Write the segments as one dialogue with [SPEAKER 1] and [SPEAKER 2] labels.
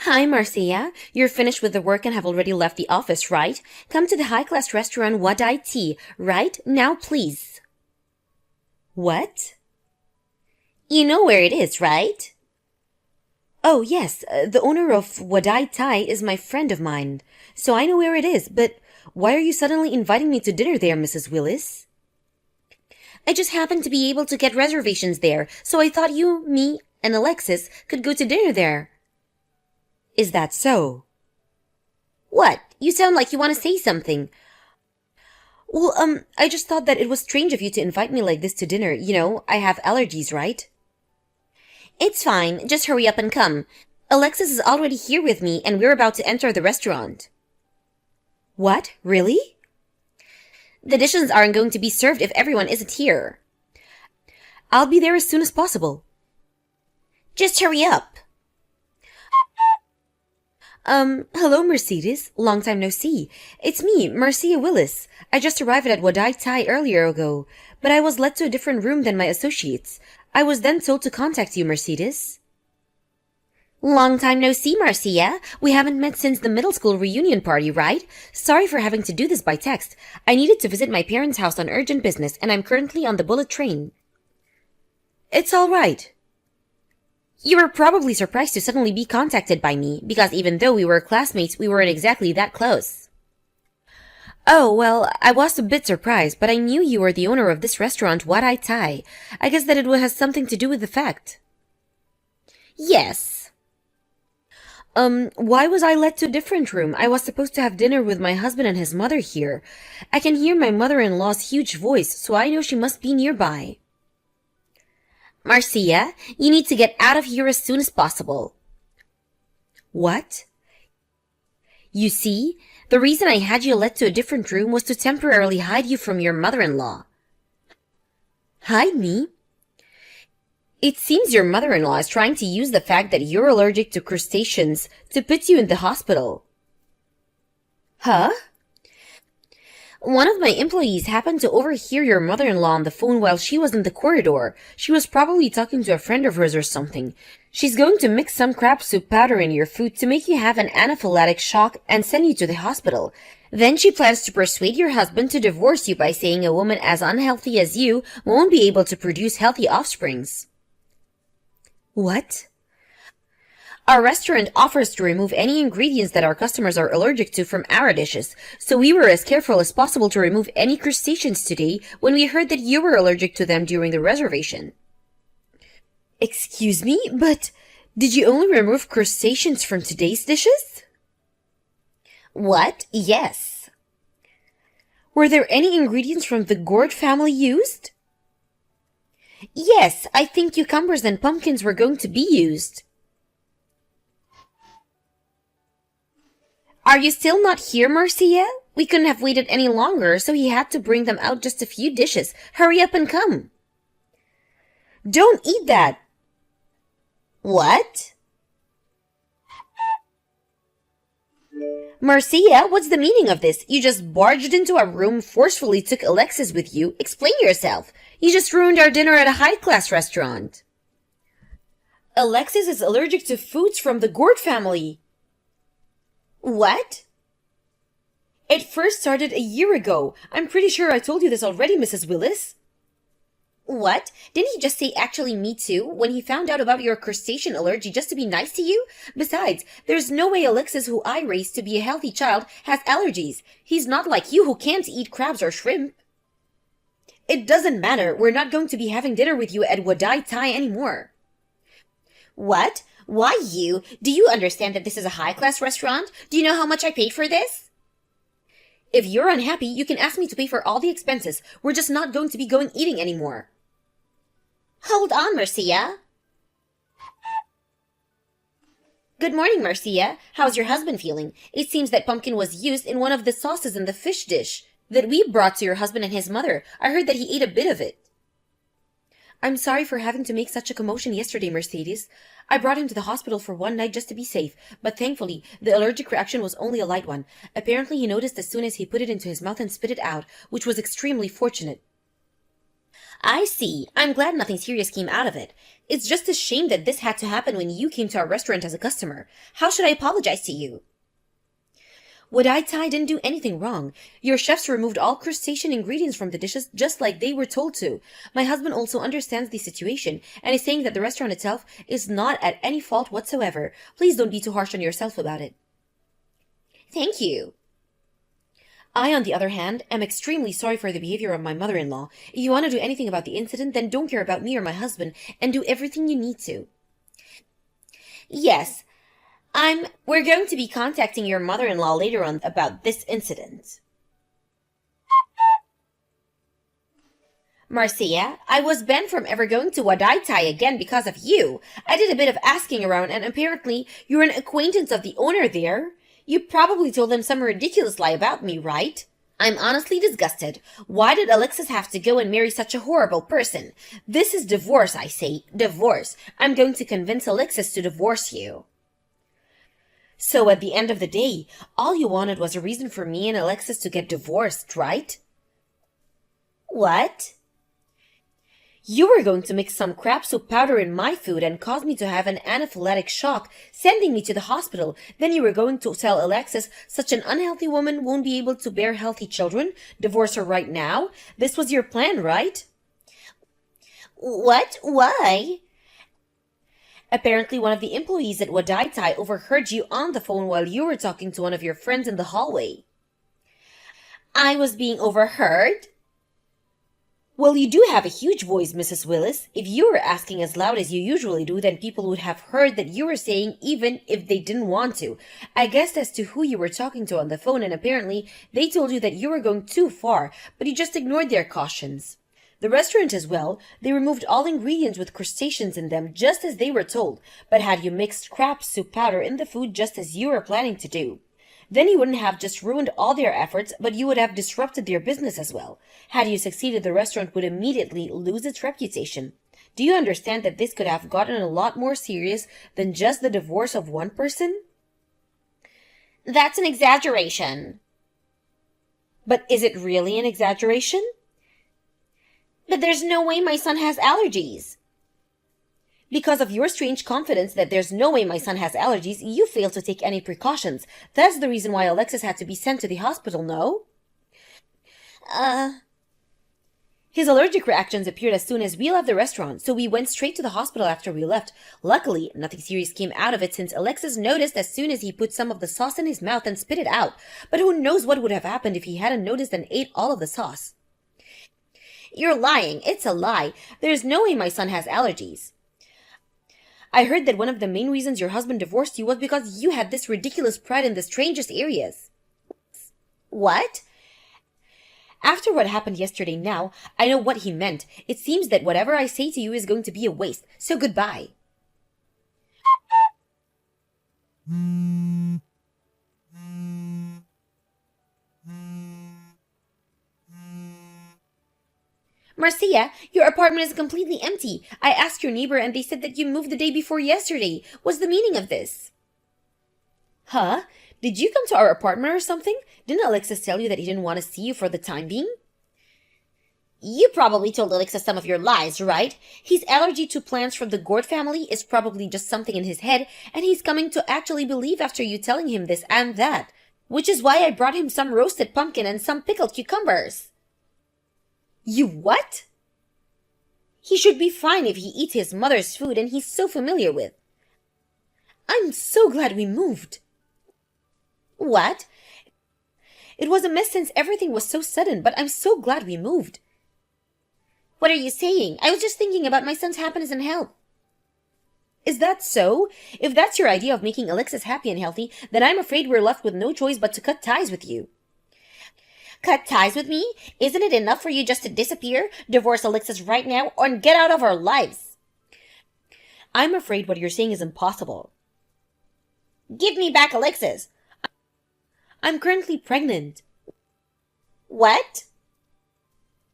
[SPEAKER 1] Hi, Marcia. You're finished with the work and have already left the office, right? Come to the high-class restaurant Wadai Tea, right? Now, please. What? You know where it is, right? Oh, yes. The owner of Wadai Thai is my friend of mine, so I know where it is. But why are you suddenly inviting me to dinner there, Mrs. Willis? I just happened to be able to get reservations there, so I thought you, me, and Alexis could go to dinner there. Is that so? What? You sound like you want to say something. Well, I just thought that it was strange of you to invite me like this to dinner. You know, I have allergies, right? It's fine. Just hurry up and come. Alexis is already here with me, and we're about to enter the restaurant. What? Really? The dishes aren't going to be served if everyone isn't here. I'll be there as soon as possible. Just hurry up. Hello, Mercedes. Long time no see. It's me, Marcia Willis. I just arrived at Wadai Thai earlier ago, but I was led to a different room than my associates. I was then told to contact you, Mercedes. Long time no see, Marcia. We haven't met since the middle school reunion party, right? Sorry for having to do this by text. I needed to visit my parents' house on urgent business, and I'm currently on the bullet train. It's all right. You were probably surprised to suddenly be contacted by me, because even though we were classmates, we weren't exactly that close. Oh, well, I was a bit surprised, but I knew you were the owner of this restaurant, Wadai Thai. I guess that it has something to do with the fact. Yes. Why was I led to a different room? I was supposed to have dinner with my husband and his mother here. I can hear my mother-in-law's huge voice, so I know she must be nearby. Marcia, you need to get out of here as soon as possible. What? You see, the reason I had you led to a different room was to temporarily hide you from your mother-in-law. Hide me? It seems your mother-in-law is trying to use the fact that you're allergic to crustaceans to put you in the hospital. Huh? One of my employees happened to overhear your mother-in-law on the phone while she was in the corridor. She was probably talking to a friend of hers or something. She's going to mix some crab soup powder in your food to make you have an anaphylactic shock and send you to the hospital. Then she plans to persuade your husband to divorce you by saying a woman as unhealthy as you won't be able to produce healthy offsprings. What? Our restaurant offers to remove any ingredients that our customers are allergic to from our dishes, so we were as careful as possible to remove any crustaceans today when we heard that you were allergic to them during the reservation. Excuse me, but did you only remove crustaceans from today's dishes? What? Yes. Were there any ingredients from the gourd family used? Yes, I think cucumbers and pumpkins were going to be used. Are you still not here, Marcia? We couldn't have waited any longer, so he had to bring them out just a few dishes. Hurry up and come. Don't eat that. What? Marcia, what's the meaning of this? You just barged into our room, forcefully took Alexis with you. Explain yourself. You just ruined our dinner at a high-class restaurant. Alexis is allergic to foods from the gourd family. What? It first started a year ago. I'm pretty sure I told you this already, Mrs. Willis. What? Didn't he just say actually me too when he found out about your crustacean allergy just to be nice to you? Besides, there's no way Alexis, who I raised to be a healthy child, has allergies. He's not like you who can't eat crabs or shrimp. It doesn't matter. We're not going to be having dinner with you at Wadai Thai anymore. What? Why you? Do you understand that this is a high-class restaurant? Do you know how much I paid for this? If you're unhappy, you can ask me to pay for all the expenses. We're just not going to be going eating anymore. Hold on, Marcia. Good morning, Marcia. How's your husband feeling? It seems that pumpkin was used in one of the sauces in the fish dish that we brought to your husband and his mother. I heard that he ate a bit of it. I'm sorry for having to make such a commotion yesterday, Mercedes. I brought him to the hospital for one night just to be safe, but thankfully, the allergic reaction was only a light one. Apparently, he noticed as soon as he put it into his mouth and spit it out, which was extremely fortunate. I see. I'm glad nothing serious came out of it. It's just a shame that this had to happen when you came to our restaurant as a customer. How should I apologize to you? Wadai didn't do anything wrong. Your chefs removed all crustacean ingredients from the dishes just like they were told to. My husband also understands the situation and is saying that the restaurant itself is not at any fault whatsoever. Please don't be too harsh on yourself about it. Thank you. I, on the other hand, am extremely sorry for the behavior of my mother-in-law. If you want to do anything about the incident, then don't care about me or my husband and do everything you need to. Yes. We're going to be contacting your mother-in-law later on about this incident. Marcia, I was banned from ever going to Wadai again because of you. I did a bit of asking around and apparently you're an acquaintance of the owner there. You probably told them some ridiculous lie about me, right? I'm honestly disgusted. Why did Alexis have to go and marry such a horrible person? This is divorce, I say. Divorce. I'm going to convince Alexis to divorce you. So at the end of the day, all you wanted was a reason for me and Alexis to get divorced, right? What? You were going to mix some crab soup powder in my food and cause me to have an anaphylactic shock, sending me to the hospital. Then you were going to tell Alexis such an unhealthy woman won't be able to bear healthy children. Divorce her right now? This was your plan, right? What? Why? Apparently, one of the employees at Wadai overheard you on the phone while you were talking to one of your friends in the hallway. I was being overheard? Well, you do have a huge voice, Mrs. Willis. If you were asking as loud as you usually do, then people would have heard that you were saying even if they didn't want to. I guessed as to who you were talking to on the phone, and apparently they told you that you were going too far, but you just ignored their cautions. The restaurant as well, they removed all ingredients with crustaceans in them just as they were told, but had you mixed crab soup powder in the food just as you were planning to do. Then you wouldn't have just ruined all their efforts, but you would have disrupted their business as well. Had you succeeded, the restaurant would immediately lose its reputation. Do you understand that this could have gotten a lot more serious than just the divorce of one person? That's an exaggeration. But is it really an exaggeration? But there's no way my son has allergies. Because of your strange confidence that there's no way my son has allergies, you fail to take any precautions. That's the reason why Alexis had to be sent to the hospital, no? His allergic reactions appeared as soon as we left the restaurant, so we went straight to the hospital after we left. Luckily, nothing serious came out of it since Alexis noticed as soon as he put some of the sauce in his mouth and spit it out. But who knows what would have happened if he hadn't noticed and ate all of the sauce. You're lying. It's a lie. There's no way my son has allergies. I heard that one of the main reasons your husband divorced you was because you had this ridiculous pride in the strangest areas. What? After what happened yesterday now, I know what he meant. It seems that whatever I say to you is going to be a waste, so goodbye. Marcia, your apartment is completely empty. I asked your neighbor and they said that you moved the day before yesterday. What's the meaning of this? Huh? Did you come to our apartment or something? Didn't Alexis tell you that he didn't want to see you for the time being? You probably told Alexis some of your lies, right? His allergy to plants from the gourd family is probably just something in his head, and he's coming to actually believe after you telling him this and that. Which is why I brought him some roasted pumpkin and some pickled cucumbers. You what? He should be fine if he eats his mother's food and he's so familiar with. I'm so glad we moved. What? It was a mess since everything was so sudden, but I'm so glad we moved. What are you saying? I was just thinking about my son's happiness and health. Is that so? If that's your idea of making Alexis happy and healthy, then I'm afraid we're left with no choice but to cut ties with you. Cut ties with me? Isn't it enough for you just to disappear, divorce Alexis right now, or get out of our lives? I'm afraid what you're saying is impossible. Give me back Alexis. I'm currently pregnant. What?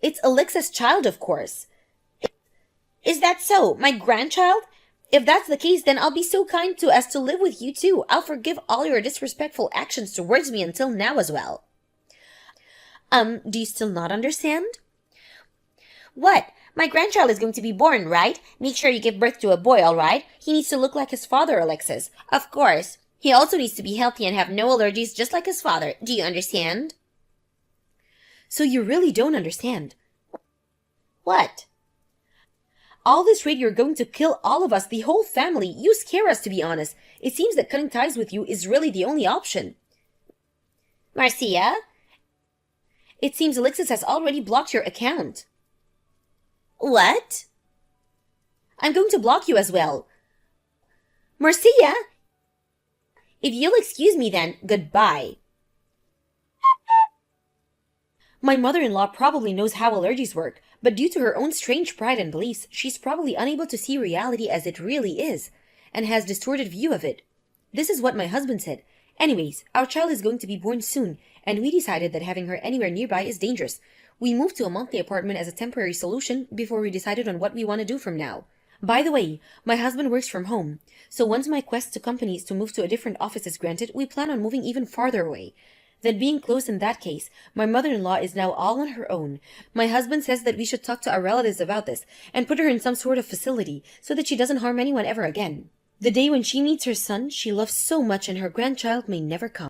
[SPEAKER 1] It's Alexis' child, of course. Is that so? My grandchild? If that's the case, then I'll be so kind as to live with you too. I'll forgive all your disrespectful actions towards me until now as well. Do you still not understand? What? My grandchild is going to be born, right? Make sure you give birth to a boy, alright? He needs to look like his father, Alexis. Of course. He also needs to be healthy and have no allergies just like his father. Do you understand? So you really don't understand. What? All this rate, you're going to kill all of us, the whole family. You scare us, to be honest. It seems that cutting ties with you is really the only option. Marcia? It seems Alexis has already blocked your account. What? I'm going to block you as well. Marcia? If you'll excuse me then, goodbye. My mother-in-law probably knows how allergies work, but due to her own strange pride and beliefs, she's probably unable to see reality as it really is, and has distorted view of it. This is what my husband said. Anyways, our child is going to be born soon, and we decided that having her anywhere nearby is dangerous. We moved to a monthly apartment as a temporary solution before we decided on what we want to do from now. By the way, my husband works from home, so once my quest to companies to move to a different office is granted, we plan on moving even farther away. That being closed in that case, my mother-in-law is now all on her own. My husband says that we should talk to our relatives about this and put her in some sort of facility so that she doesn't harm anyone ever again. The day when she meets her son she loves so much and her grandchild may never come.